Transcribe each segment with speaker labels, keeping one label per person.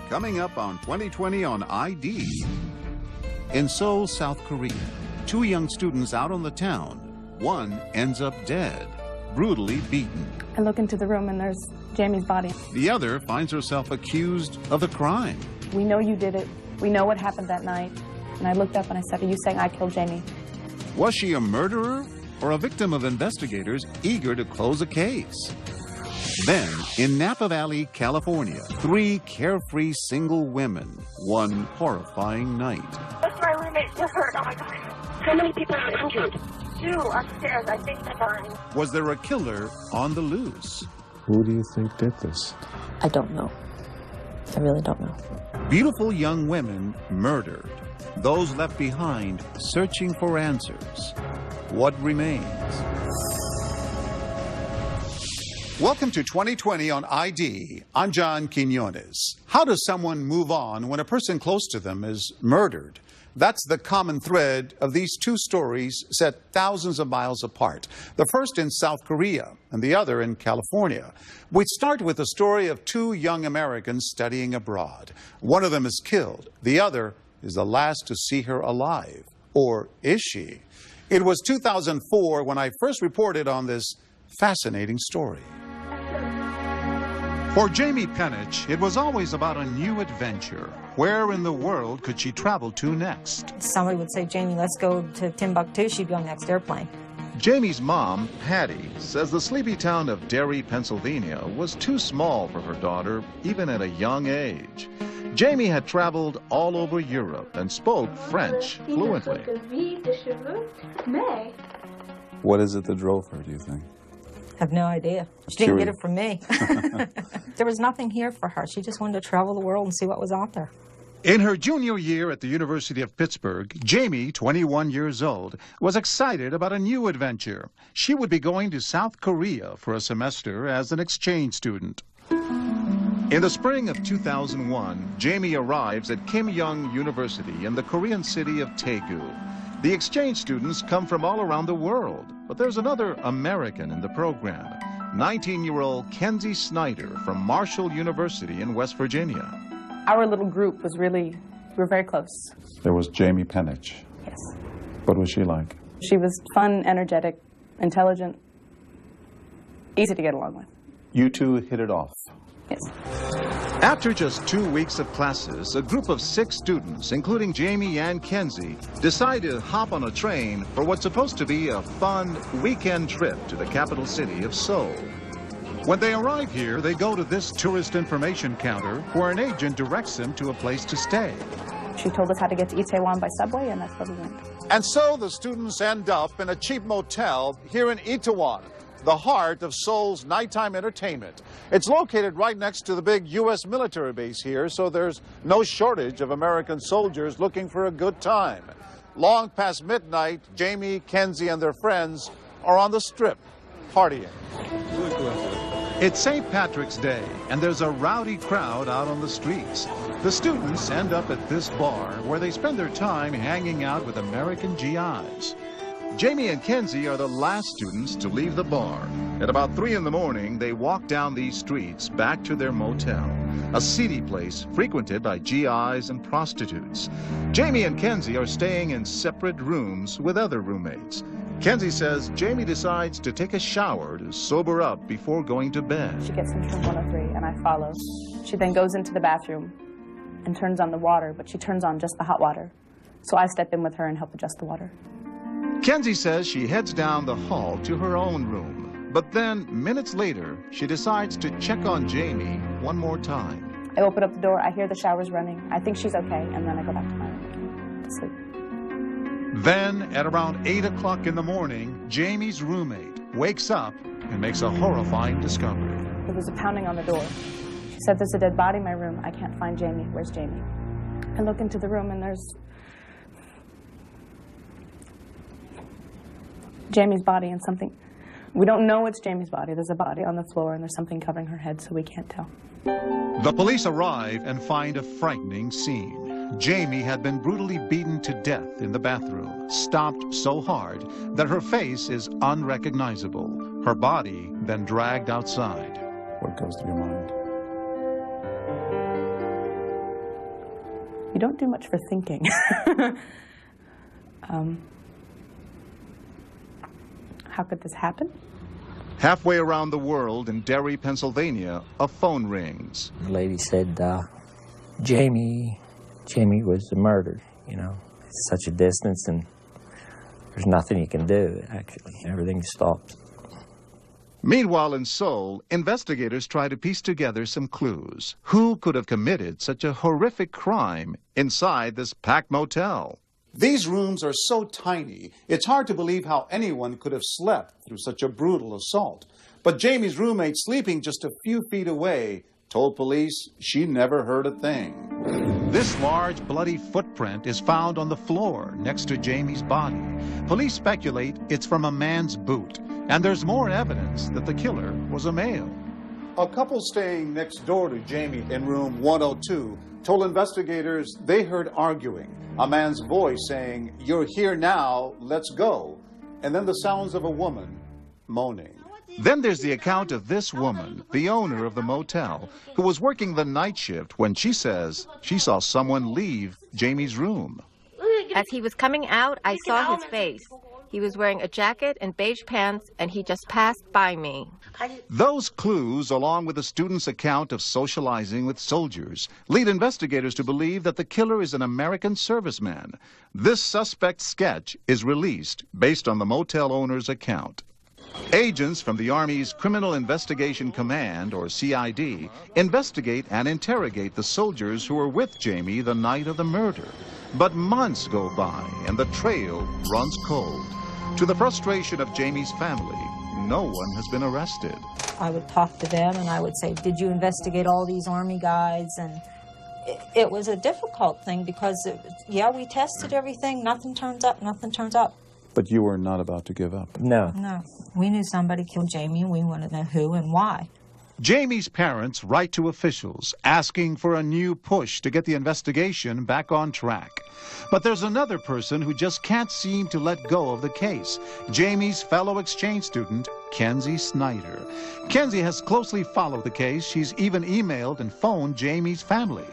Speaker 1: coming up on 2020 on ID. In Seoul, South Korea, two young students out on the town. One ends up dead, brutally beaten.
Speaker 2: I look into the room and there's Jamie's body.
Speaker 1: The other finds herself accused of the crime.
Speaker 2: We know you did it. We know what happened that night. And I looked up and I said, are you saying I killed Jamie?
Speaker 1: Was she a murderer or a victim of investigators eager to close a case? Then, in Napa Valley, California, three carefree single women, one horrifying night.
Speaker 3: That's my roommate just hurt. Oh my God. How many people are injured? Two upstairs. I think they're dying.
Speaker 1: Was there a killer on the loose?
Speaker 4: Who do you think did this?
Speaker 5: I don't know. I really don't know.
Speaker 1: Beautiful young women murdered. Those left behind searching for answers. What remains? Welcome to 2020 on ID. I'm John Quinones. How does someone move on when a person close to them is murdered? That's the common thread of these two stories set thousands of miles apart. The first in South Korea and the other in California. We start with the story of two young Americans studying abroad. One of them is killed. The other is the last to see her alive. Or is she? It was 2004 when I first reported on this fascinating story. For Jamie Penich, it was always about a new adventure. Where in the world could she travel to next?
Speaker 6: Somebody would say, Jamie, let's go to Timbuktu. She'd be on the next airplane.
Speaker 7: Jamie's mom, Patty, says the sleepy town of Derry, Pennsylvania was too small for her daughter, even at a young age. Jamie had traveled all over Europe and spoke French fluently.
Speaker 4: What is it that drove her, do you think?
Speaker 6: I have no idea. She didn't get it from me. There was nothing here for her. She just wanted to travel the world and see what was out there.
Speaker 1: In her junior year at the University of Pittsburgh, Jamie, 21 years old, was excited about a new adventure. She would be going to South Korea for a semester as an exchange student. In the spring of 2001, Jamie arrives at Kim Young University in the Korean city of Daegu. The exchange students come from all around the world, but there's another American in the program, 19-year-old Kenzie Snyder from Marshall University in West Virginia.
Speaker 2: Our little group was we were very close.
Speaker 4: There was Jamie Penich.
Speaker 2: Yes.
Speaker 4: What was she like?
Speaker 2: She was fun, energetic, intelligent, easy to get along with.
Speaker 4: You two hit it off.
Speaker 2: Yes.
Speaker 7: After just 2 weeks of classes, a group of 6 students, including Jamie and Kenzie, decide to hop on a train for what's supposed to be a fun weekend trip to the capital city of Seoul. When they arrive here, they go to this tourist information counter where an agent directs them to a place to stay.
Speaker 2: She told us how to get to Itaewon by subway, and that's where we went.
Speaker 1: And so the students end up in a cheap motel here in Itaewon, the heart of Seoul's nighttime entertainment. It's located right next to the big U.S. military base here, so there's no shortage of American soldiers looking for a good time. Long past midnight, Jamie, Kenzie, and their friends are on the strip, partying. It's St. Patrick's Day, and there's a rowdy crowd out on the streets. The students end up at this bar, where they spend their time hanging out with American GIs. Jamie and Kenzie are the last students to leave the bar. At about 3 in the morning, they walk down these streets back to their motel, a seedy place frequented by GIs and prostitutes. Jamie and Kenzie are staying in separate rooms with other roommates. Kenzie says Jamie decides to take a shower to sober up before going to bed.
Speaker 2: She gets into room 103, and I follow. She then goes into the bathroom and turns on the water, but she turns on just the hot water. So I step in with her and help adjust the water.
Speaker 7: Kenzie says she heads down the hall to her own room, but then minutes later, she decides to check on Jamie one more time.
Speaker 2: I open up the door, I hear the showers running. I think she's okay, and then I go back to my room to sleep.
Speaker 1: Then, at around 8 o'clock in the morning, Jamie's roommate wakes up and makes a horrifying discovery.
Speaker 2: There was a pounding on the door. She said, there's a dead body in my room. I can't find Jamie. Where's Jamie? I look into the room, and there's Jamie's body and something. We don't know it's Jamie's body. There's a body on the floor, and there's something covering her head, so we can't tell.
Speaker 1: The police arrive and find a frightening scene. Jamie had been brutally beaten to death in the bathroom, stomped so hard that her face is unrecognizable. Her body then dragged outside.
Speaker 4: What goes through your mind?
Speaker 2: You don't do much for thinking. How could this happen?
Speaker 7: Halfway around the world in Derry, Pennsylvania, a phone rings.
Speaker 8: The lady said, Jamie was murdered, you know. It's such a distance, and there's nothing you can do, actually. Everything stops.
Speaker 7: Meanwhile, in Seoul, investigators try to piece together some clues. Who could have committed such a horrific crime inside this packed motel?
Speaker 1: These rooms are so tiny, it's hard to believe how anyone could have slept through such a brutal assault. But Jamie's roommate, sleeping just a few feet away, told police she never heard a thing.
Speaker 7: This large, bloody footprint is found on the floor next to Jamie's body. Police speculate it's from a man's boot, and there's more evidence that the killer was a male.
Speaker 1: A couple staying next door to Jamie in room 102 told investigators they heard arguing, a man's voice saying, "You're here now, let's go," and then the sounds of a woman moaning.
Speaker 7: Then there's the account of this woman, the owner of the motel, who was working the night shift when she says she saw someone leave Jamie's room.
Speaker 9: As he was coming out, I saw his face. He was wearing a jacket and beige pants, and he just passed by me.
Speaker 7: Those clues, along with the student's account of socializing with soldiers, lead investigators to believe that the killer is an American serviceman. This suspect sketch is released based on the motel owner's account. Agents from the Army's Criminal Investigation Command, or CID, investigate and interrogate the soldiers who were with Jamie the night of the murder. But months go by and the trail runs cold. To the frustration of Jamie's family, no one has been arrested.
Speaker 6: I would talk to them and I would say, did you investigate all these Army guys? And it was a difficult thing because, we tested everything, nothing turns up, nothing turns up.
Speaker 4: But you were not about to give up.
Speaker 8: No.
Speaker 6: No. We knew somebody killed Jamie and we wanted to know who and why.
Speaker 7: Jamie's parents write to officials asking for a new push to get the investigation back on track. But there's another person who just can't seem to let go of the case. Jamie's fellow exchange student, Kenzie Snyder. Kenzie has closely followed the case. She's even emailed and phoned Jamie's family.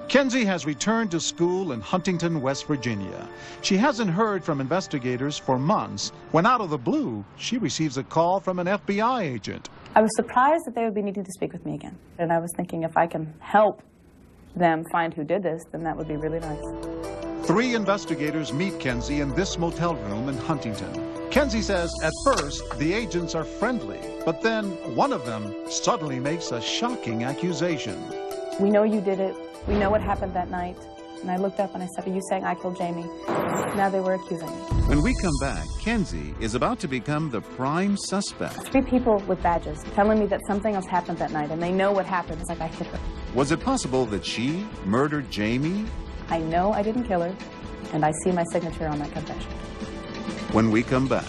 Speaker 7: Kenzie has returned to school in Huntington, West Virginia. She hasn't heard from investigators for months when out of the blue, she receives a call from an FBI agent.
Speaker 2: I was surprised that they would be needing to speak with me again. And I was thinking if I can help them find who did this, then that would be really nice.
Speaker 7: 3 investigators meet Kenzie in this motel room in Huntington. Kenzie says at first the agents are friendly, but then one of them suddenly makes a shocking accusation.
Speaker 2: We know you did it. We know what happened that night. And I looked up and I said, are you saying I killed Jamie? Now they were accusing me.
Speaker 10: When we come back, Kenzie is about to become the prime suspect.
Speaker 2: 3 people with badges telling me that something else happened that night, and they know what happened. It's like I hit her.
Speaker 10: Was it possible that she murdered Jamie?
Speaker 2: I know I didn't kill her, and I see my signature on that confession.
Speaker 10: When we come back.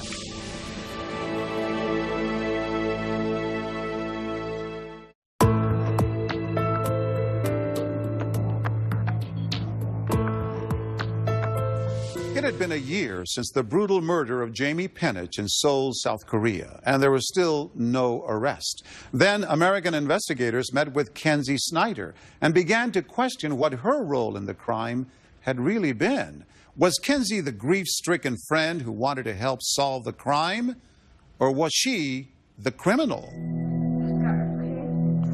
Speaker 1: It had been a year since the brutal murder of Jamie Penich in Seoul, South Korea, and there was still no arrest. Then American investigators met with Kenzie Snyder and began to question what her role in the crime had really been. Was Kenzie the grief-stricken friend who wanted to help solve the crime, or was she the criminal?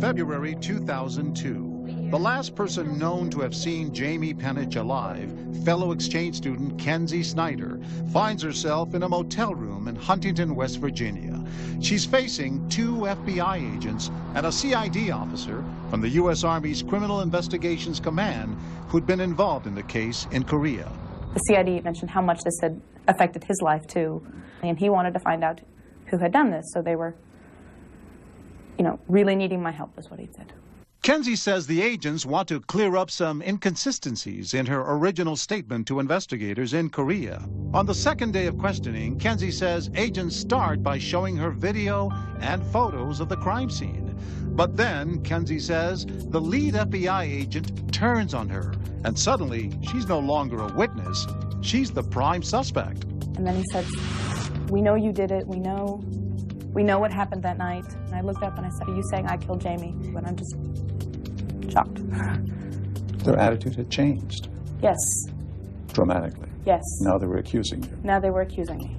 Speaker 7: February 2002. The last person known to have seen Jamie Penich alive, fellow exchange student Kenzie Snyder, finds herself in a motel room in Huntington, West Virginia. She's facing 2 FBI agents and a CID officer from the U.S. Army's Criminal Investigations Command who'd been involved in the case in Korea.
Speaker 2: The CID mentioned how much this had affected his life, too, and he wanted to find out who had done this, so they were, really needing my help, is what he said.
Speaker 7: Kenzie says the agents want to clear up some inconsistencies in her original statement to investigators in Korea. On the 2nd day of questioning, Kenzie says agents start by showing her video and photos of the crime scene. But then, Kenzie says, the lead FBI agent turns on her, and suddenly she's no longer a witness, she's the prime suspect.
Speaker 2: And then he said, we know you did it, we know what happened that night. And I looked up and I said, are you saying I killed Jamie? And I'm just shocked.
Speaker 4: Their attitude had changed.
Speaker 2: Yes.
Speaker 4: Dramatically.
Speaker 2: Yes.
Speaker 4: Now they were accusing you.
Speaker 2: Now they were accusing me.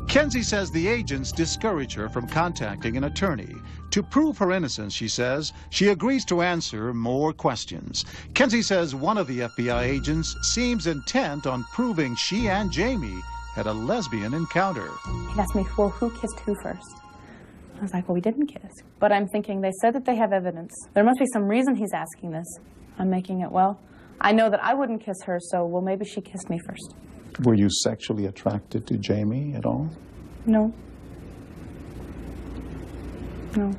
Speaker 7: Kenzie says the agents discourage her from contacting an attorney. To prove her innocence, she says, she agrees to answer more questions. Kenzie says one of the FBI agents seems intent on proving she and Jamie had a lesbian encounter.
Speaker 2: He asked me, well, who kissed who first? I was like, well, we didn't kiss. But I'm thinking, they said that they have evidence. There must be some reason he's asking this. I'm making it, well, I know that I wouldn't kiss her, so, well, maybe she kissed me first.
Speaker 4: Were you sexually attracted to Jamie at all?
Speaker 2: No. No.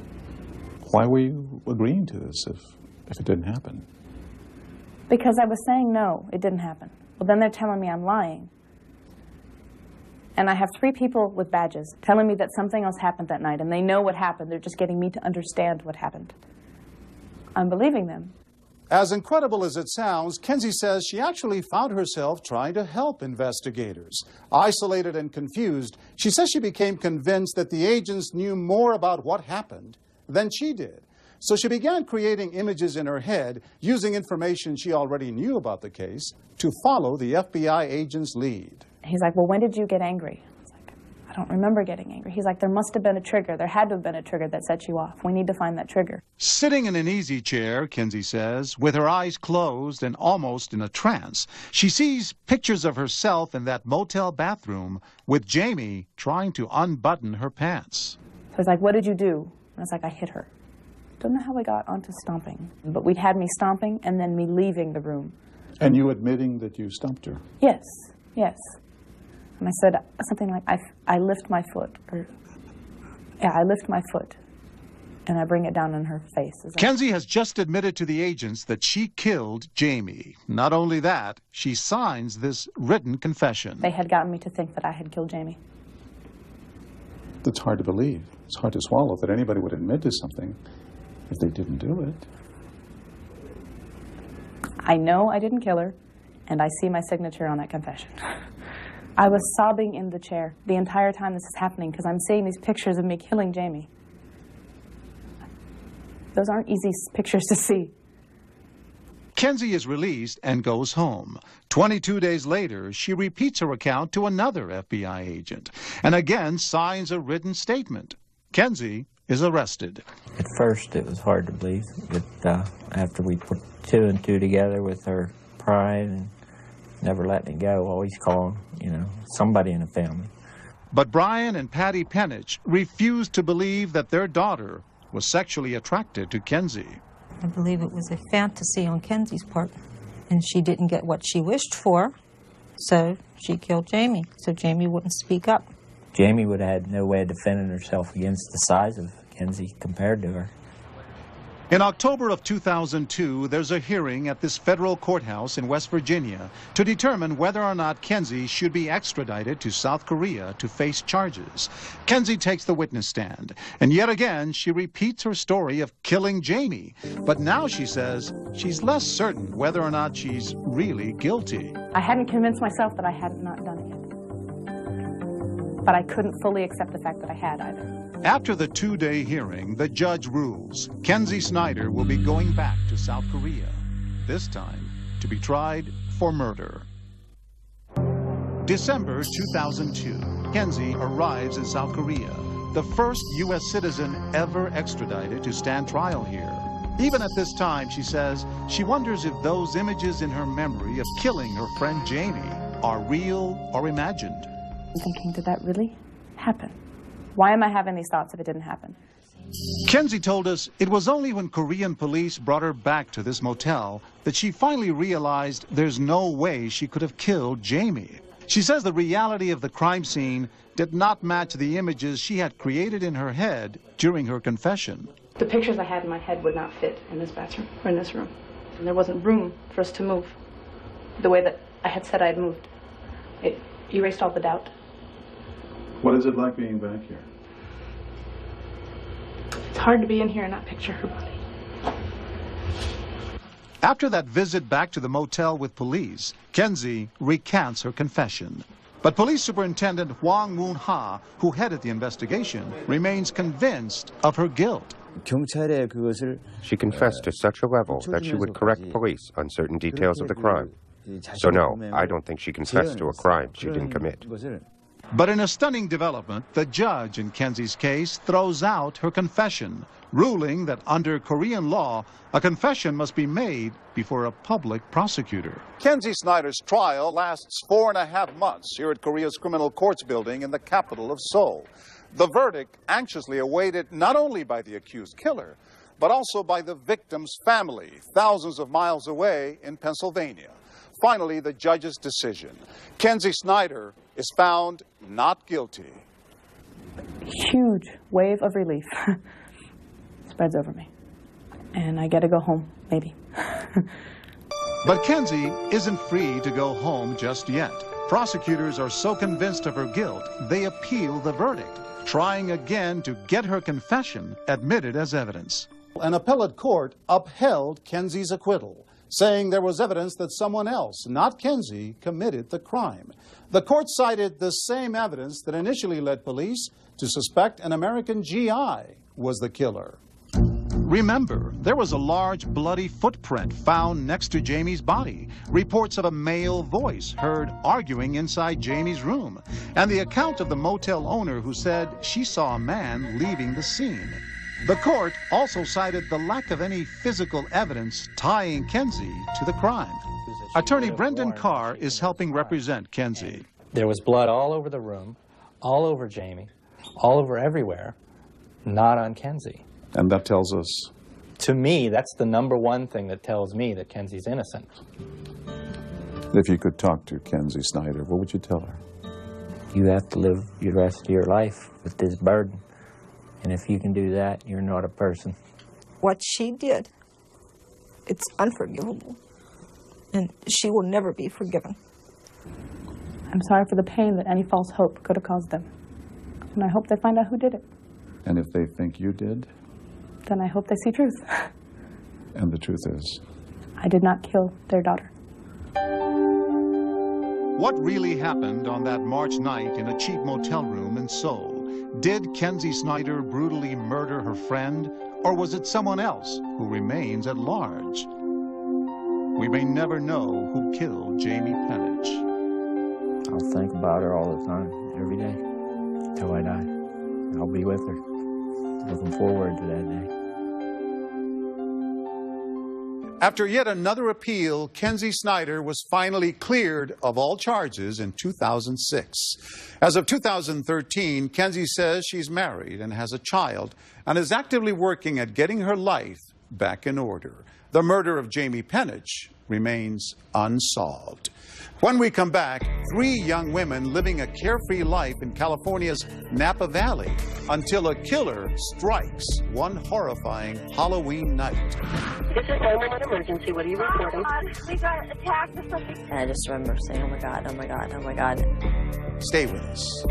Speaker 4: Why were you agreeing to this if it didn't happen?
Speaker 2: Because I was saying no, it didn't happen. Well, then they're telling me I'm lying. And I have 3 people with badges telling me that something else happened that night, and they know what happened. They're just getting me to understand what happened. I'm believing them.
Speaker 1: As incredible as it sounds, Kenzie says she actually found herself trying to help investigators. Isolated and confused, she says she became convinced that the agents knew more about what happened than she did. So she began creating images in her head, using information she already knew about the case, to follow the FBI agent's lead.
Speaker 2: He's like, well, when did you get angry? I was like, I don't remember getting angry. He's like, there must have been a trigger. There had to have been a trigger that set you off. We need to find that trigger.
Speaker 7: Sitting in an easy chair, Kenzie says, with her eyes closed and almost in a trance, she sees pictures of herself in that motel bathroom with Jamie trying to unbutton her pants.
Speaker 2: So he's like, what did you do? And I was like, I hit her. Don't know how we got onto stomping, but we'd had me stomping and then me leaving the room.
Speaker 4: And you admitting that you stumped her?
Speaker 2: Yes, yes. And I said something like, I lift my foot, or, yeah, I lift my foot, and I bring it down on her face.
Speaker 7: Kenzie has just admitted to the agents that she killed Jamie. Not only that, she signs this written confession.
Speaker 2: They had gotten me to think that I had killed Jamie.
Speaker 4: That's hard to believe. It's hard to swallow that anybody would admit to something if they didn't do it.
Speaker 2: I know I didn't kill her, and I see my signature on that confession. I was sobbing in the chair the entire time this is happening because I'm seeing these pictures of me killing Jamie. Those aren't easy pictures to see.
Speaker 7: Kenzie is released and goes home. 22 days later, she repeats her account to another FBI agent and again signs a written statement. Kenzie is arrested.
Speaker 8: At first, it was hard to believe, but after we put 2 and 2 together with her pride and never letting it go, always calling, somebody in the family.
Speaker 7: But Brian and Patty Penich refused to believe that their daughter was sexually attracted to Kenzie.
Speaker 6: I believe it was a fantasy on Kenzie's part, and she didn't get what she wished for, so she killed Jamie, so Jamie wouldn't speak up.
Speaker 8: Jamie would have had no way of defending herself against the size of Kenzie compared to her.
Speaker 7: In October of 2002, there's a hearing at this federal courthouse in West Virginia to determine whether or not Kenzie should be extradited to South Korea to face charges. Kenzie takes the witness stand, and yet again, she repeats her story of killing Jamie. But now she says she's less certain whether or not she's really guilty.
Speaker 2: I hadn't convinced myself that I had not done it yet. But I couldn't fully accept the fact that I had either.
Speaker 7: After the 2-day hearing, the judge rules Kenzie Snyder will be going back to South Korea, this time to be tried for murder. December 2002, Kenzie arrives in South Korea, the first U.S. citizen ever extradited to stand trial here. Even at this time, she says, she wonders if those images in her memory of killing her friend Jamie are real or imagined.
Speaker 2: I'm thinking, did that really happen? Why am I having these thoughts if it didn't happen?
Speaker 7: Kenzie told us it was only when Korean police brought her back to this motel that she finally realized there's no way she could have killed Jamie. She says the reality of the crime scene did not match the images she had created in her head during her confession.
Speaker 2: The pictures I had in my head would not fit in this bathroom or in this room. And there wasn't room for us to move the way that I had said I had moved. It erased all the doubt.
Speaker 4: What is it like being back here?
Speaker 2: It's hard to be in here and not picture her body.
Speaker 7: After that visit back to the motel with police, Kenzie recants her confession. But Police Superintendent Hwang Moon-ha, who headed the investigation, remains convinced of her guilt.
Speaker 11: 경찰에 그것을
Speaker 12: She confessed to such a level that she would correct police on certain details of the crime. So no, I don't think she confessed to a crime she didn't commit.
Speaker 1: But in a stunning development, the judge in Kenzie's case throws out her confession, ruling that under Korean law, a confession must be made before a public prosecutor. Kenzie Snyder's trial lasts 4.5 months here at Korea's Criminal Courts building in the capital of Seoul. The verdict anxiously awaited not only by the accused killer, but also by the victim's family, thousands of miles away in Pennsylvania. Finally, the judge's decision. Kenzie Snyder is found not guilty.
Speaker 2: Huge wave of relief spreads over me. And I get to go home, maybe.
Speaker 1: But Kenzie isn't free to go home just yet. Prosecutors are so convinced of her guilt, they appeal the verdict, trying again to get her confession admitted as evidence. An appellate court upheld Kenzie's acquittal, saying there was evidence that someone else, not Kenzie, committed the crime. The court cited the same evidence that initially led police to suspect an American GI was the killer. Remember, there was a large bloody footprint found next to Jamie's body, reports of a male voice heard arguing inside Jamie's room, and the account of the motel owner who said she saw a man leaving the scene. The court also cited the lack of any physical evidence tying Kenzie to the crime. Attorney Brendan Carr is helping represent Kenzie.
Speaker 8: There was blood all over the room, all over Jamie, all over everywhere, not on Kenzie.
Speaker 4: And that tells us?
Speaker 8: To me, that's the number one thing that tells me that Kenzie's innocent.
Speaker 4: If you could talk to Kenzie Snyder, what would you tell her?
Speaker 8: You have to live the rest of your life with this burden. And if you can do that, you're not a person.
Speaker 6: What she did, it's unforgivable. And she will never be forgiven.
Speaker 2: I'm sorry for the pain that any false hope could have caused them. And I hope they find out who did it.
Speaker 4: And if they think you did?
Speaker 2: Then I hope they see truth.
Speaker 4: And the truth is?
Speaker 2: I did not kill their daughter.
Speaker 1: What really happened on that March night in a cheap motel room in Seoul? Did Kenzie Snyder brutally murder her friend, or was it someone else who remains at large? We may never know who killed Jamie Penich.
Speaker 8: I'll think about her all the time, every day, till I die. I'll be with her, looking forward to that day.
Speaker 1: After yet another appeal, Kenzie Snyder was finally cleared of all charges in 2006. As of 2013, Kenzie says she's married and has a child and is actively working at getting her life back in order. The murder of Jamie Penich remains unsolved. When we come back, 3 young women living a carefree life in California's Napa Valley until a killer strikes one horrifying Halloween night.
Speaker 3: This is 911 emergency. What are you reporting?
Speaker 5: We got attacked or something. And I just remember saying, oh my God, oh my God, oh my God.
Speaker 1: Stay with us.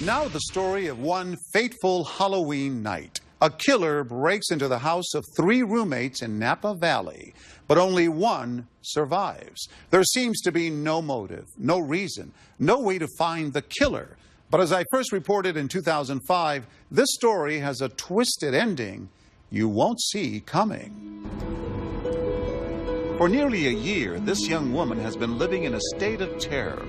Speaker 1: Now the story of one fateful Halloween night. A killer breaks into the house of 3 roommates in Napa Valley, but only one survives. There seems to be no motive, no reason, no way to find the killer. But as I first reported in 2005, this story has a twisted ending you won't see coming. For nearly a year, this young woman has been living in a state of terror.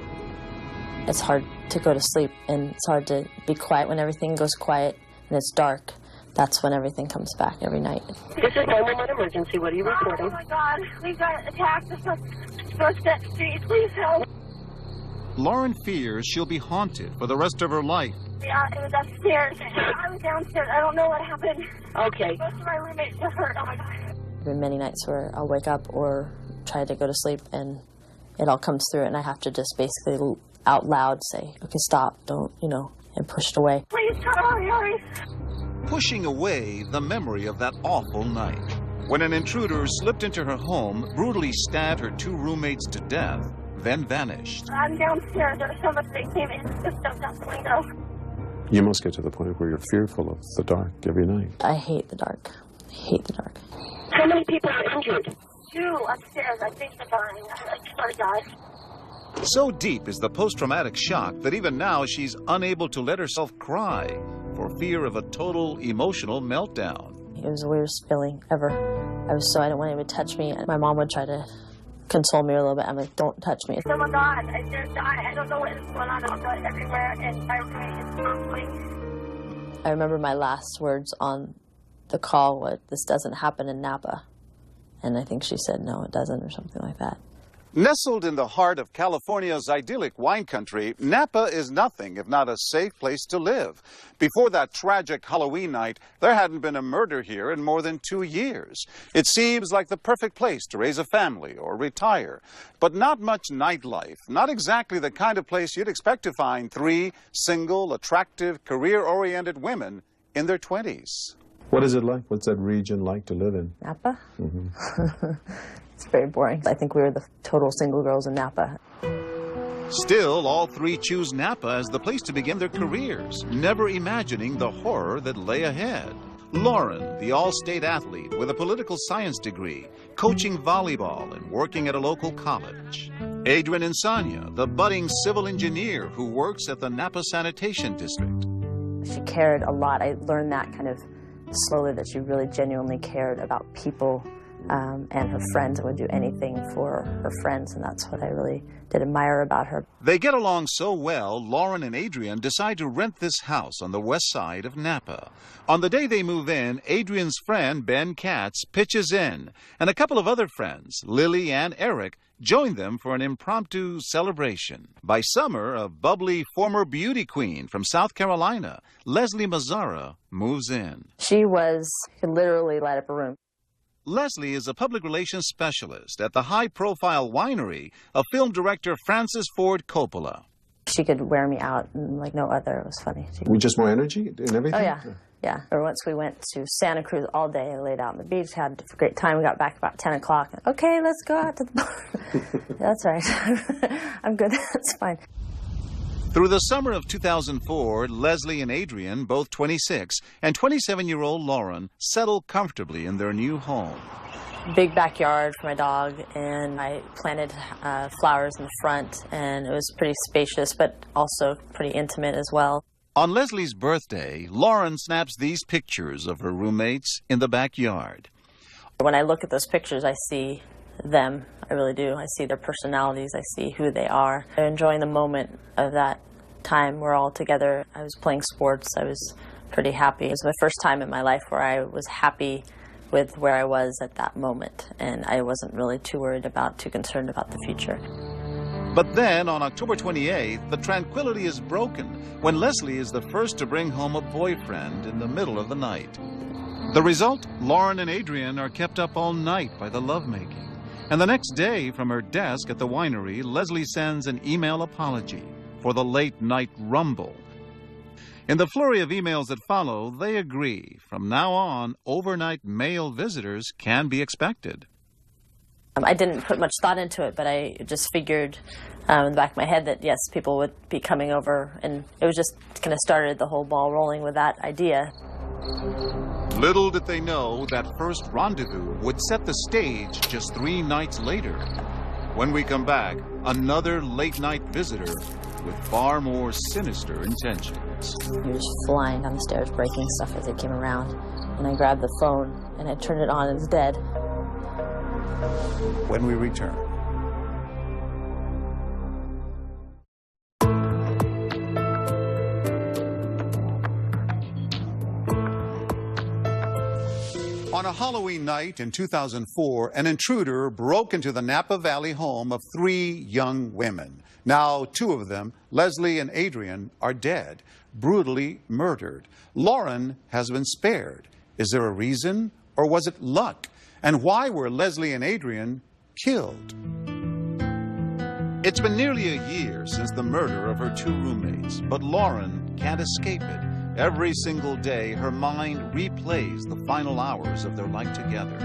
Speaker 5: It's hard to go to sleep, and it's hard to be quiet when everything goes quiet and it's dark. That's when everything comes back every night.
Speaker 3: This is 911 emergency. What are you reporting?
Speaker 5: Oh my God, we got attacked. Street, please help.
Speaker 1: Lauren fears she'll be haunted for the rest of her life.
Speaker 5: Yeah, it was upstairs. I was downstairs. I don't know what happened.
Speaker 3: Okay.
Speaker 5: Most of my roommates were hurt. Oh my God. There have been many nights where I'll wake up or try to go to sleep and it all comes through and I have to just basically out loud say, okay, stop, don't, and push it away. Please, hurry.
Speaker 1: Pushing away the memory of that awful night, when an intruder slipped into her home, brutally stabbed her 2 roommates to death, then vanished.
Speaker 5: I'm downstairs. There was somebody that came in and stepped out the window.
Speaker 4: You must get to the point where you're fearful of the dark every night.
Speaker 5: I hate the dark. I hate the dark.
Speaker 3: How many people are injured? Two upstairs. I think they're dying. I swear to God.
Speaker 10: So deep is the post-traumatic shock that even now she's unable to let herself cry for fear of a total emotional meltdown.
Speaker 5: It was the weirdest feeling ever. I didn't want anyone to touch me. My mom would try to console me a little bit. I'm like, don't touch me.
Speaker 3: Oh my God, I just died. I don't know what is going on. I'm blood everywhere, and my brain is constantly.
Speaker 5: I remember my last words on the call was, "This doesn't happen in Napa." And I think she said, "No, it doesn't," or something like that.
Speaker 1: Nestled in the heart of California's idyllic wine country, Napa is nothing if not a safe place to live. Before that tragic Halloween night, there hadn't been a murder here in more than 2 years. It seems like the perfect place to raise a family or retire. But not much nightlife, not exactly the kind of place you'd expect to find 3 single, attractive, career-oriented women in their 20s.
Speaker 11: What is it like? What's that region like to live in?
Speaker 5: Napa? It's very boring. I think we were the total single girls in Napa.
Speaker 10: Still, all 3 choose Napa as the place to begin their careers, never imagining the horror that lay ahead. Lauren, the all-state athlete with a political science degree, coaching volleyball and working at a local college. Adrian Insania, the budding civil engineer who works at the Napa Sanitation District.
Speaker 5: She cared a lot. I learned that kind of slowly, that she really genuinely cared about people and her friends, and would do anything for her friends, and that's what I really did admire about her.
Speaker 10: They get along so well, Lauren and Adrian decide to rent this house on the west side of Napa. On the day they move in, Adrian's friend, Ben Katz, pitches in, and a couple of other friends, Lily and Eric, join them for an impromptu celebration. By summer, a bubbly former beauty queen from South Carolina, Leslie Mazzara, moves in.
Speaker 5: She could literally light up a room.
Speaker 10: Leslie is a public relations specialist at the high-profile winery of film director Francis Ford Coppola.
Speaker 5: She could wear me out like no other. It was funny.
Speaker 11: With just more energy and everything?
Speaker 5: Oh, yeah. Yeah. Or once we went to Santa Cruz all day. I laid out on the beach, had a great time. We got back about 10 o'clock. Okay, let's go out to the bar. That's right. I'm good. That's fine.
Speaker 10: Through the summer of 2004, Leslie and Adrian, both 26, and 27-year-old Lauren settle comfortably in their new home.
Speaker 5: Big backyard for my dog, and I planted flowers in the front, and it was pretty spacious, but also pretty intimate as well.
Speaker 10: On Leslie's birthday, Lauren snaps these pictures of her roommates in the backyard.
Speaker 5: When I look at those pictures, I see them. I really do. I see their personalities. I see who they are. I'm enjoying the moment of that time. We're all together. I was playing sports. I was pretty happy. It was my first time in my life where I was happy with where I was at that moment, and I wasn't really too concerned about the future.
Speaker 10: But then, on October 28th, the tranquility is broken when Leslie is the first to bring home a boyfriend in the middle of the night. The result? Lauren and Adrian are kept up all night by the lovemaking. And the next day, from her desk at the winery, Leslie sends an email apology for the late-night rumble. In the flurry of emails that follow, they agree. From now on, overnight male visitors can be expected.
Speaker 5: I didn't put much thought into it, but I just figured in the back of my head that, yes, people would be coming over, and it was just kind of started the whole ball rolling with that idea.
Speaker 10: Little did they know that first rendezvous would set the stage just 3 nights later. When we come back, another late-night visitor with far more sinister intentions.
Speaker 5: He was flying down the stairs, breaking stuff as they came around, and I grabbed the phone, and I turned it on, and it was dead.
Speaker 1: When we return. On a Halloween night in 2004, an intruder broke into the Napa Valley home of 3 young women. Now, 2 of them, Leslie and Adrian, are dead, brutally murdered. Lauren has been spared. Is there a reason, or was it luck? And why were Leslie and Adrian killed?
Speaker 10: It's been nearly a year since the murder of her 2 roommates, but Lauren can't escape it. Every single day, her mind replays the final hours of their life together.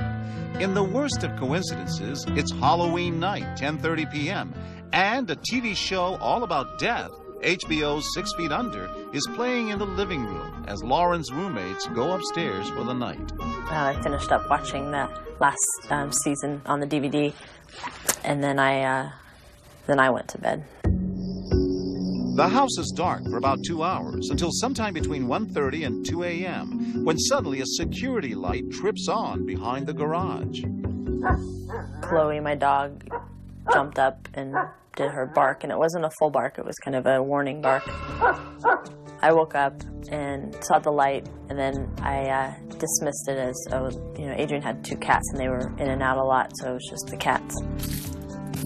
Speaker 10: In the worst of coincidences, it's Halloween night, 10:30 p.m., and a TV show all about death HBO's 6 Feet Under is playing in the living room as Lauren's roommates go upstairs for the night.
Speaker 5: I finished up watching the last season on the DVD, and then I went to bed.
Speaker 10: The house is dark for about 2 hours until sometime between 1:30 and 2 a.m. when suddenly a security light trips on behind the garage.
Speaker 5: Chloe, my dog, jumped up and did her bark, and it wasn't a full bark, it was kind of a warning bark. I woke up and saw the light, and then I dismissed it as, Adrian had 2 cats and they were in and out a lot, so it was just the cats.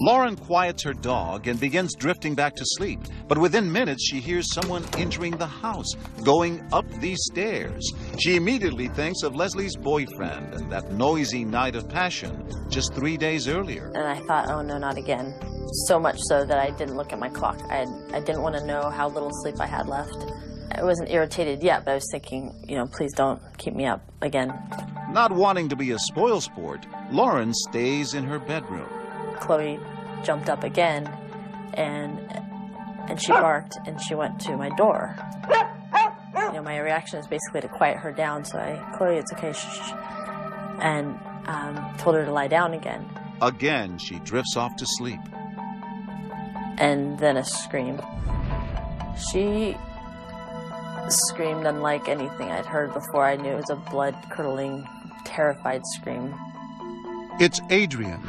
Speaker 10: Lauren quiets her dog and begins drifting back to sleep, but within minutes she hears someone entering the house, going up these stairs. She immediately thinks of Leslie's boyfriend and that noisy night of passion just 3 days earlier.
Speaker 5: And I thought, oh no, not again. So much so that I didn't look at my clock. I didn't want to know how little sleep I had left. I wasn't irritated yet, but I was thinking, please don't keep me up again.
Speaker 10: Not wanting to be a spoilsport, Lauren stays in her bedroom.
Speaker 5: Chloe jumped up again, and she barked, and she went to my door. My reaction is basically to quiet her down, so Chloe, it's okay, shh, and told her to lie down again.
Speaker 10: Again, she drifts off to sleep.
Speaker 5: And then a scream. She screamed unlike anything I'd heard before. I knew it was a blood-curdling, terrified scream.
Speaker 10: It's Adrian.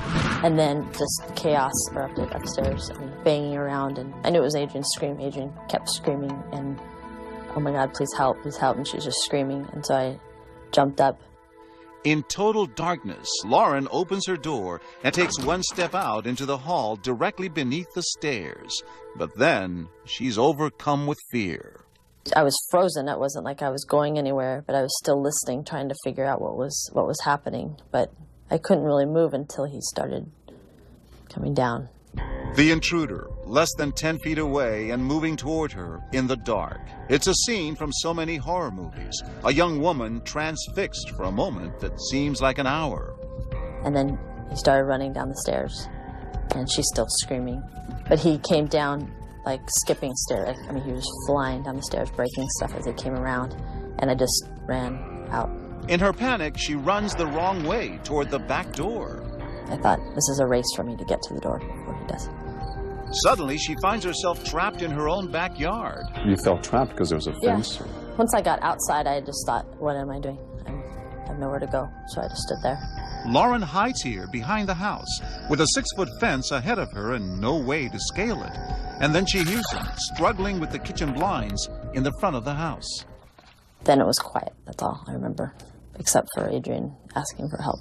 Speaker 5: And then just chaos erupted upstairs and banging around, and I knew it was Adrian's scream. Adrian kept screaming, and oh my God, please help, and she was just screaming, and so I jumped up.
Speaker 10: In total darkness, Lauren opens her door and takes one step out into the hall directly beneath the stairs. But then she's overcome with fear.
Speaker 5: I was frozen. It wasn't like I was going anywhere, but I was still listening, trying to figure out what was happening. But I couldn't really move until he started coming down.
Speaker 10: The intruder, less than 10 feet away and moving toward her in the dark. It's a scene from so many horror movies. A young woman transfixed for a moment that seems like an hour.
Speaker 5: And then he started running down the stairs, and she's still screaming. But he came down like skipping stairs. I mean, he was flying down the stairs, breaking stuff as he came around, and I just ran out.
Speaker 10: In her panic, she runs the wrong way toward the back door.
Speaker 5: I thought, this is a race for me to get to the door before he does.
Speaker 10: Suddenly, she finds herself trapped in her own backyard.
Speaker 11: You felt trapped because there was a fence?
Speaker 5: Yeah. Once I got outside, I just thought, what am I doing? I have nowhere to go, so I just stood there.
Speaker 10: Lauren hides here behind the house with a 6-foot fence ahead of her and no way to scale it. And then she hears him struggling with the kitchen blinds in the front of the house.
Speaker 5: Then it was quiet, that's all I remember, except for Adrian asking for help.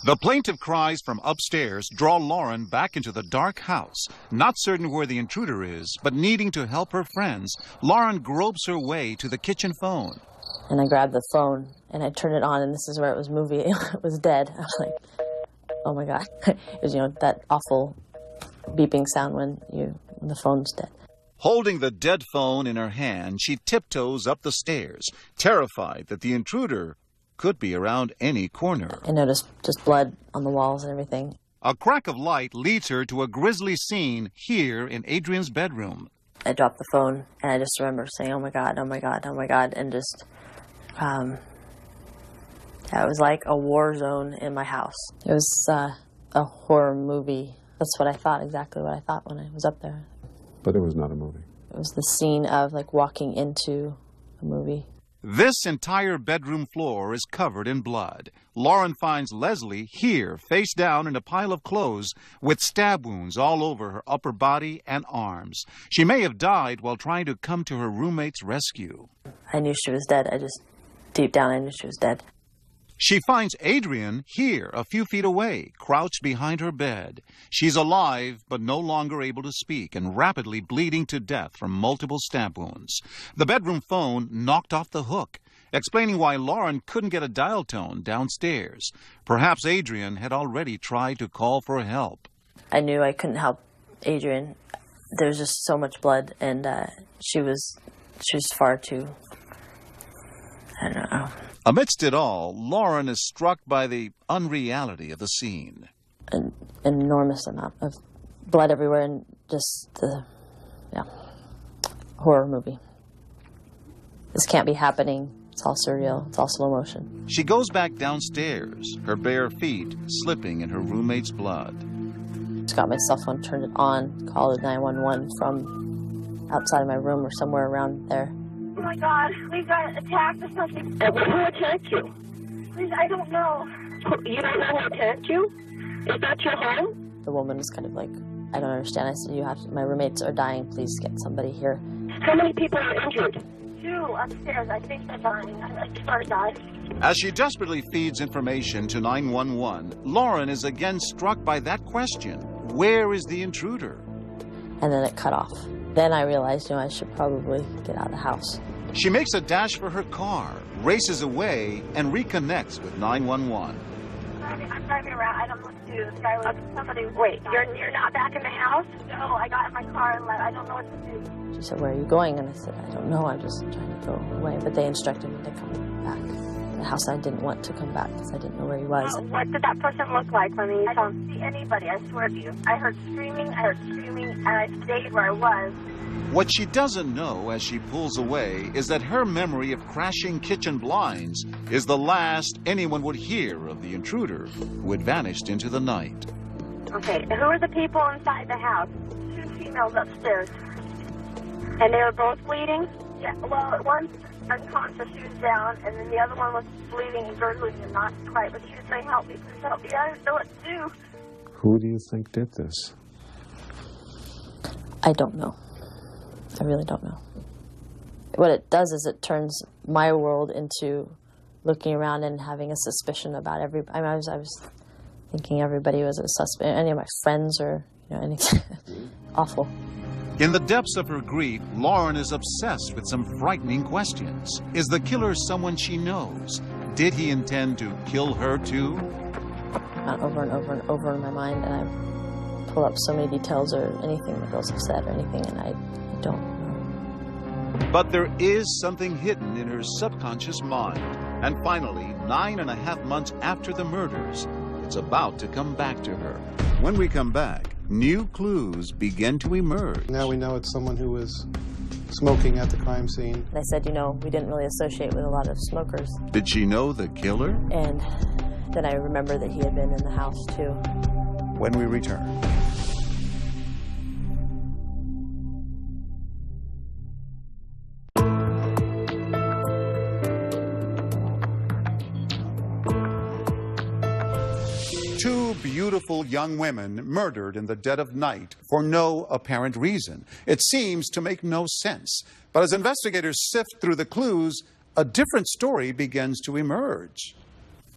Speaker 10: The plaintive cries from upstairs draw Lauren back into the dark house. Not certain where the intruder is, but needing to help her friends, Lauren gropes her way to the kitchen phone.
Speaker 5: And I grabbed the phone, and I turned it on, and this is where it was moving. It was dead. I was like, oh my God. It was, that awful beeping sound when the phone's dead.
Speaker 10: Holding the dead phone in her hand, she tiptoes up the stairs, terrified that the intruder could be around any corner.
Speaker 5: I noticed just blood on the walls and everything.
Speaker 10: A crack of light leads her to a grisly scene here in Adrian's bedroom.
Speaker 5: I dropped the phone, and I just remember saying, oh my God, oh my God, oh my God, and just, it was like a war zone in my house. It was a horror movie. That's what I thought, exactly what I thought when I was up there.
Speaker 11: But it was not a movie.
Speaker 5: It was the scene of, walking into a movie.
Speaker 10: This entire bedroom floor is covered in blood. Lauren finds Leslie here, face down in a pile of clothes, with stab wounds all over her upper body and arms. She may have died while trying to come to her roommate's rescue.
Speaker 5: I knew she was dead. Deep down, I knew she was dead.
Speaker 10: She finds Adrian here, a few feet away, crouched behind her bed. She's alive, but no longer able to speak and rapidly bleeding to death from multiple stab wounds. The bedroom phone knocked off the hook, explaining why Lauren couldn't get a dial tone downstairs. Perhaps Adrian had already tried to call for help.
Speaker 5: I knew I couldn't help Adrian. There was just so much blood, and she was far too, I don't know.
Speaker 10: Amidst it all, Lauren is struck by the unreality of the scene.
Speaker 5: An enormous amount of blood everywhere, and just yeah. horror movie. This can't be happening. It's all surreal. It's all slow motion.
Speaker 10: She goes back downstairs, her bare feet slipping in her roommate's blood.
Speaker 5: Just got my cell phone, turned it on, called 911 from outside of my room or somewhere around there.
Speaker 3: Oh my God, we got attacked or something. Who attacked you? Please, I don't know. You don't know who attacked you? Is that your home?
Speaker 5: The woman was kind of like, I don't understand. I said, my roommates are dying. Please get somebody here.
Speaker 3: How many people are injured? 2 upstairs. I think they're dying. I just want to die.
Speaker 10: As she desperately feeds information to 911, Lauren is again struck by that question. Where is the intruder?
Speaker 5: And then it cut off. Then I realized, I should probably get out of the house.
Speaker 10: She makes a dash for her car, races away, and reconnects with 911.
Speaker 3: I'm driving around. I don't know what to do. This guy was somebody. Wait, you're not back in the house? No, I got in my car and left. I don't know what to do.
Speaker 5: She said, where are you going? And I said, I don't know. I'm just trying to go away. But they instructed me to come back. The house I didn't want to come back because I didn't know where he was.
Speaker 3: What did that person look like? I don't see anybody. I swear to you. I heard screaming, and I stayed where I was.
Speaker 10: What she doesn't know as she pulls away is that her memory of crashing kitchen blinds is the last anyone would hear of the intruder who had vanished into the night.
Speaker 3: Okay, who are the people inside the house? 2 females upstairs. And they were both bleeding? Yeah, well, one's unconscious, she was down, and then the other one was bleeding and gurgling and not quite, but she was saying, help me, please help me. I didn't know what to do.
Speaker 11: Who do you think did this?
Speaker 5: I don't know. I really don't know. What it does is it turns my world into looking around and having a suspicion about everybody. I was thinking everybody was a suspect, any of my friends or anything. Awful.
Speaker 10: In the depths of her grief, Lauren is obsessed with some frightening questions. Is the killer someone she knows? Did he intend to kill her too?
Speaker 5: Over and over and over in my mind, and I pull up so many details or anything the girls have said or anything, and I don't know.
Speaker 10: But there is something hidden in her subconscious mind. And finally, 9.5 months after the murders, it's about to come back to her. When we come back, new clues begin to emerge.
Speaker 13: Now we know it's someone who was smoking at the crime scene.
Speaker 5: And I said, we didn't really associate with a lot of smokers.
Speaker 10: Did she know the killer?
Speaker 5: And then I remember that he had been in the house, too.
Speaker 10: When we return. Two beautiful young women murdered in the dead of night for no apparent reason. It seems to make no sense. But as investigators sift through the clues, a different story begins to emerge.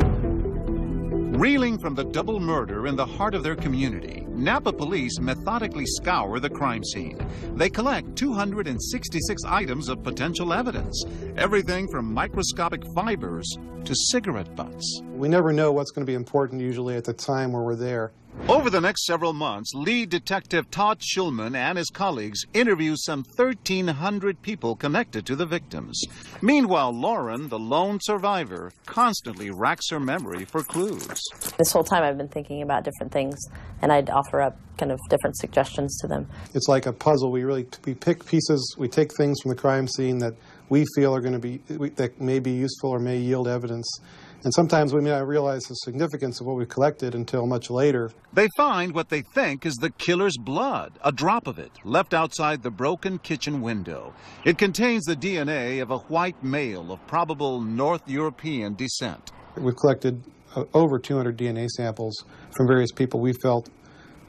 Speaker 10: Reeling from the double murder in the heart of their community, Napa police methodically scour the crime scene. They collect 266 items of potential evidence, everything from microscopic fibers to cigarette butts.
Speaker 13: We never know what's going to be important usually at the time where we're there.
Speaker 10: Over the next several months, lead detective Todd Shulman and his colleagues interview some 1,300 people connected to the victims. Meanwhile, Lauren, the lone survivor, constantly racks her memory for clues.
Speaker 5: This whole time I've been thinking about different things, and I'd offer up kind of different suggestions to them.
Speaker 13: It's like a puzzle. We pick pieces, we take things from the crime scene that we feel are going to be, that may be useful or may yield evidence. And sometimes we may not realize the significance of what we collected until much later.
Speaker 10: They find what they think is the killer's blood, a drop of it, left outside the broken kitchen window. It contains the DNA of a white male of probable North European descent.
Speaker 13: We've collected over 200 DNA samples from various people we felt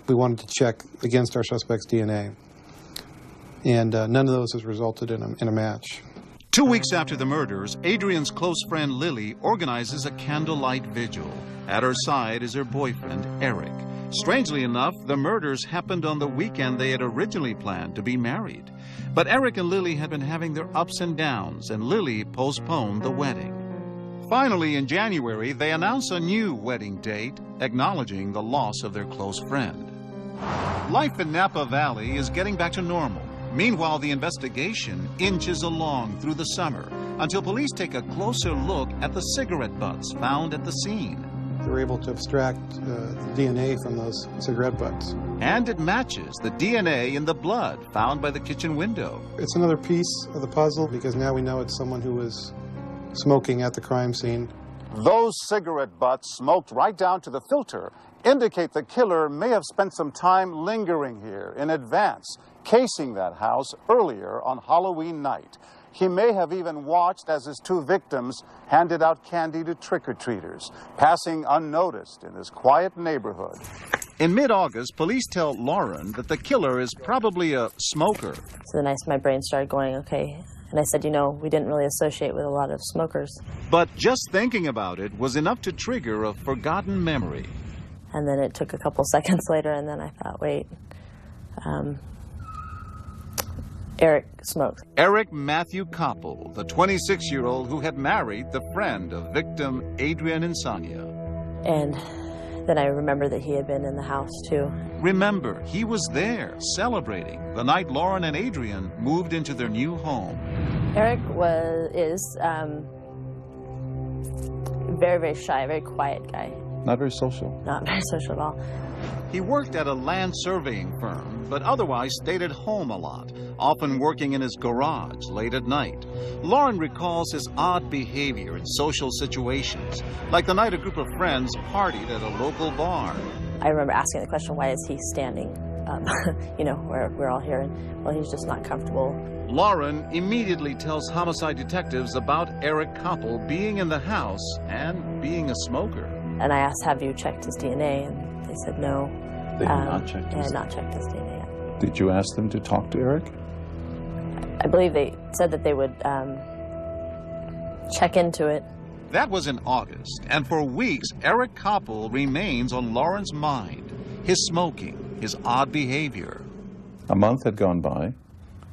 Speaker 13: we wanted to check against our suspect's DNA. And none of those has resulted in a match.
Speaker 10: 2 weeks after the murders, Adrian's close friend Lily organizes a candlelight vigil. At her side is her boyfriend, Eric. Strangely enough, the murders happened on the weekend they had originally planned to be married. But Eric and Lily had been having their ups and downs, and Lily postponed the wedding. Finally, in January, they announce a new wedding date, acknowledging the loss of their close friend. Life in Napa Valley is getting back to normal. Meanwhile, the investigation inches along through the summer until police take a closer look at the cigarette butts found at the scene.
Speaker 13: we were able to abstract DNA from those cigarette butts.
Speaker 10: And it matches the DNA in the blood found by the kitchen window.
Speaker 13: It's another piece of the puzzle because now we know it's someone who was smoking at the crime scene.
Speaker 1: Those cigarette butts, smoked right down to the filter, indicate the killer may have spent some time lingering here in advance, casing that house earlier on Halloween night. He may have even watched as his two victims handed out candy to trick-or-treaters, passing unnoticed in this quiet neighborhood.
Speaker 10: In mid-August, police tell Lauren that the killer is probably a smoker.
Speaker 5: So then my brain started going, okay. And I said, you know, we didn't really associate with a lot of smokers.
Speaker 10: But just thinking about it was enough to trigger a forgotten memory.
Speaker 5: And then it took a couple seconds later, and then I thought, wait, Eric smoked.
Speaker 10: Eric Matthew Koppel, the 26-year-old who had married the friend of victim Adrian Insania.
Speaker 5: And then I remembered that he had been in the house, too.
Speaker 10: Remember, he was there, celebrating the night Lauren and Adrian moved into their new home.
Speaker 5: Eric is very, very shy, very quiet guy.
Speaker 4: Not very social.
Speaker 5: Not very social at all.
Speaker 10: He worked at a land surveying firm, but otherwise stayed at home a lot, often working in his garage late at night. Lauren recalls his odd behavior in social situations, like the night a group of friends partied at a local bar.
Speaker 5: I remember asking the question, why is he standing up? You know, we're all here, and, well, he's just not comfortable.
Speaker 10: Lauren immediately tells homicide detectives about Eric Koppel being in the house and being a smoker.
Speaker 5: And I asked, have you checked his DNA? And they said no.
Speaker 4: They had not checked
Speaker 5: his DNA. They had not checked his DNA yet.
Speaker 4: Did you ask them to talk to Eric?
Speaker 5: I believe they said that they would check into it.
Speaker 10: That was in August, and for weeks, Eric Koppel remains on Lauren's mind. His smoking, his odd behavior.
Speaker 4: A month had gone by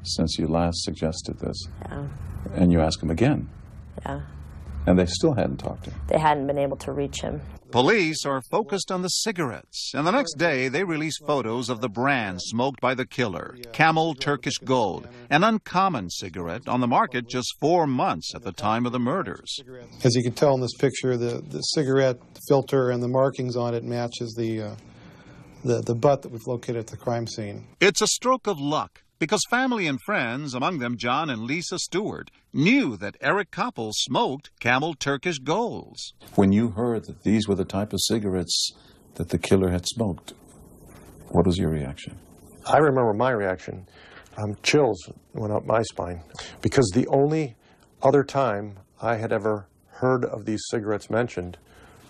Speaker 4: since you last suggested this.
Speaker 5: Yeah.
Speaker 4: And you asked him again.
Speaker 5: Yeah.
Speaker 4: And they still hadn't talked to him.
Speaker 5: They hadn't been able to reach him.
Speaker 10: Police are focused on the cigarettes, and the next day they release photos of the brand smoked by the killer, Camel Turkish Gold, an uncommon cigarette on the market just 4 months at the time of the murders.
Speaker 13: As you can tell in this picture, the cigarette filter and the markings on it matches the butt that we've located at the crime scene.
Speaker 10: It's a stroke of luck, because family and friends, among them John and Lisa Stewart, knew that Eric Koppel smoked Camel Turkish Golds.
Speaker 4: When you heard that these were the type of cigarettes that the killer had smoked, what was your reaction?
Speaker 14: I remember my reaction. Chills went up my spine. Because the only other time I had ever heard of these cigarettes mentioned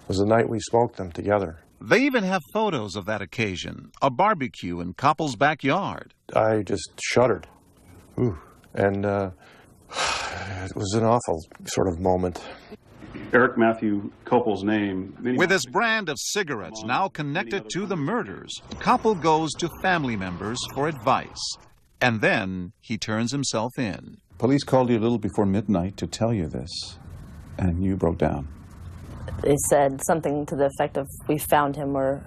Speaker 14: was the night we smoked them together.
Speaker 10: They even have photos of that occasion, a barbecue in Koppel's backyard.
Speaker 14: I just shuddered. Ooh. And it was an awful sort of moment.
Speaker 15: Eric Matthew Koppel's name.
Speaker 10: With his brand of cigarettes now connected to the murders, Koppel goes to family members for advice. And then he turns himself in.
Speaker 4: Police called you a little before midnight to tell you this, and you broke down.
Speaker 5: They said something to the effect of, we found him, or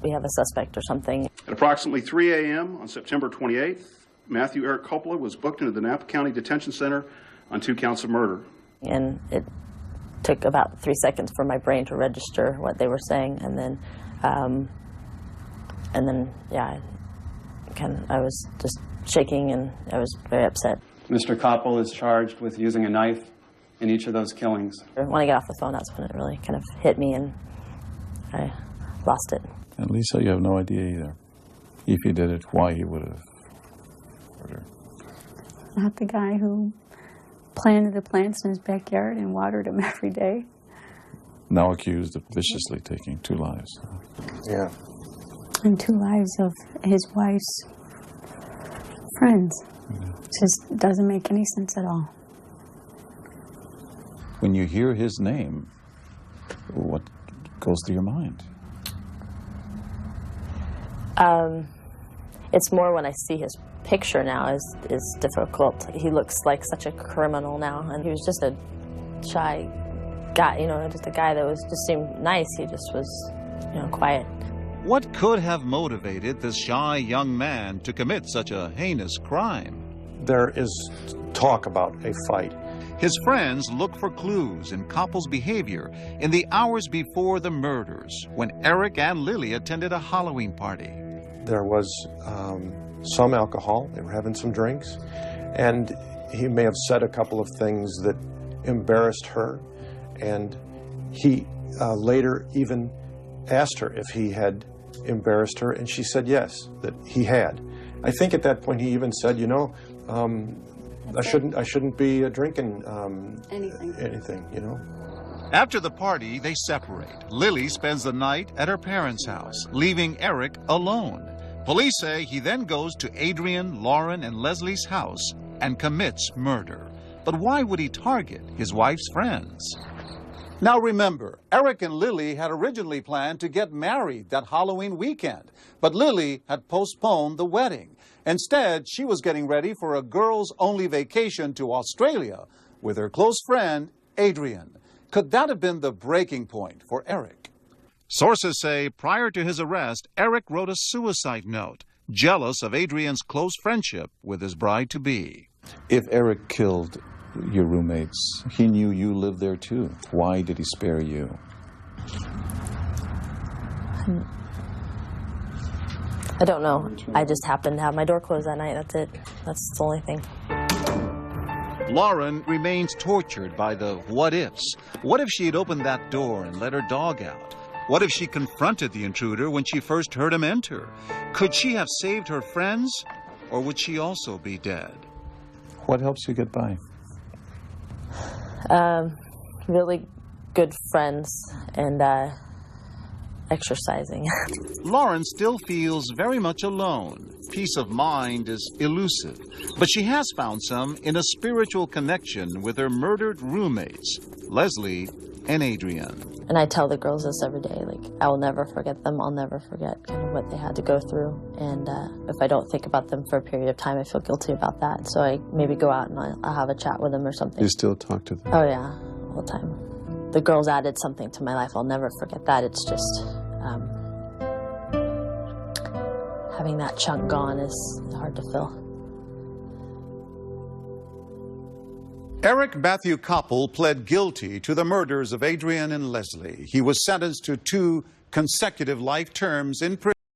Speaker 5: we have a suspect or something.
Speaker 15: At approximately 3 a.m. on September 28th, Matthew Eric Koppel was booked into the Napa County Detention Center on 2 counts of murder.
Speaker 5: And it took about 3 seconds for my brain to register what they were saying, and then yeah, I was just shaking, and I was very upset.
Speaker 16: Mr. Koppel is charged with using a knife in each of those killings.
Speaker 5: When I got off the phone, that's when it really kind of hit me, and I lost it.
Speaker 4: And Lisa, you have no idea either. If he did it, why he would have murdered.
Speaker 17: Not the guy who planted the plants in his backyard and watered them every day.
Speaker 4: Now accused of viciously taking 2 lives.
Speaker 14: Yeah.
Speaker 17: And 2 lives of his wife's friends. It just doesn't make any sense at all.
Speaker 4: When you hear his name, what goes through your mind?
Speaker 5: It's more when I see his picture now is difficult. He looks like such a criminal now, and he was just a shy guy, you know, just a guy that just seemed nice. He just was, you know, quiet.
Speaker 10: What could have motivated this shy young man to commit such a heinous crime?
Speaker 14: There is talk about a fight.
Speaker 10: His friends look for clues in Koppel's behavior in the hours before the murders, when Eric and Lily attended a Halloween party.
Speaker 14: There was some alcohol. They were having some drinks. And he may have said a couple of things that embarrassed her. And he later even asked her if he had embarrassed her, and she said yes, that he had. I think at that point he even said, you know, I shouldn't be drinking anything, you know.
Speaker 10: After the party, they separate. Lily spends the night at her parents' house, leaving Eric alone. Police say he then goes to Adrian, Lauren, and Leslie's house and commits murder. But why would he target his wife's friends?
Speaker 1: Now remember, Eric and Lily had originally planned to get married that Halloween weekend, but Lily had postponed the wedding. Instead, she was getting ready for a girls-only vacation to Australia with her close friend, Adrian. Could that have been the breaking point for Eric?
Speaker 10: Sources say prior to his arrest, Eric wrote a suicide note, jealous of Adrian's close friendship with his bride-to-be.
Speaker 4: If Eric killed your roommates, he knew you lived there too. Why did he spare you?
Speaker 5: I don't know. I just happened to have my door closed that night. That's it. That's the only thing.
Speaker 10: Lauren remains tortured by the what-ifs. What if she had opened that door and let her dog out? What if she confronted the intruder when she first heard him enter? Could she have saved her friends, or would she also be dead?
Speaker 4: What helps you get by?
Speaker 5: Really good friends and exercising.
Speaker 10: Lauren still feels very much alone. Peace of mind is elusive, but she has found some in a spiritual connection with her murdered roommates, Leslie and Adrian.
Speaker 5: And I tell the girls this every day, like, I will never forget them. I'll never forget kind of what they had to go through. And if I don't think about them for a period of time, I feel guilty about that. So I maybe go out and I'll have a chat with them or something.
Speaker 4: You still talk to them?
Speaker 5: Oh, yeah, all the time. The girls added something to my life. I'll never forget that. It's just having that chunk gone is hard to fill.
Speaker 1: Eric Matthew Koppel pled guilty to the murders of Adrian and Leslie. He was sentenced to 2 consecutive life terms in prison.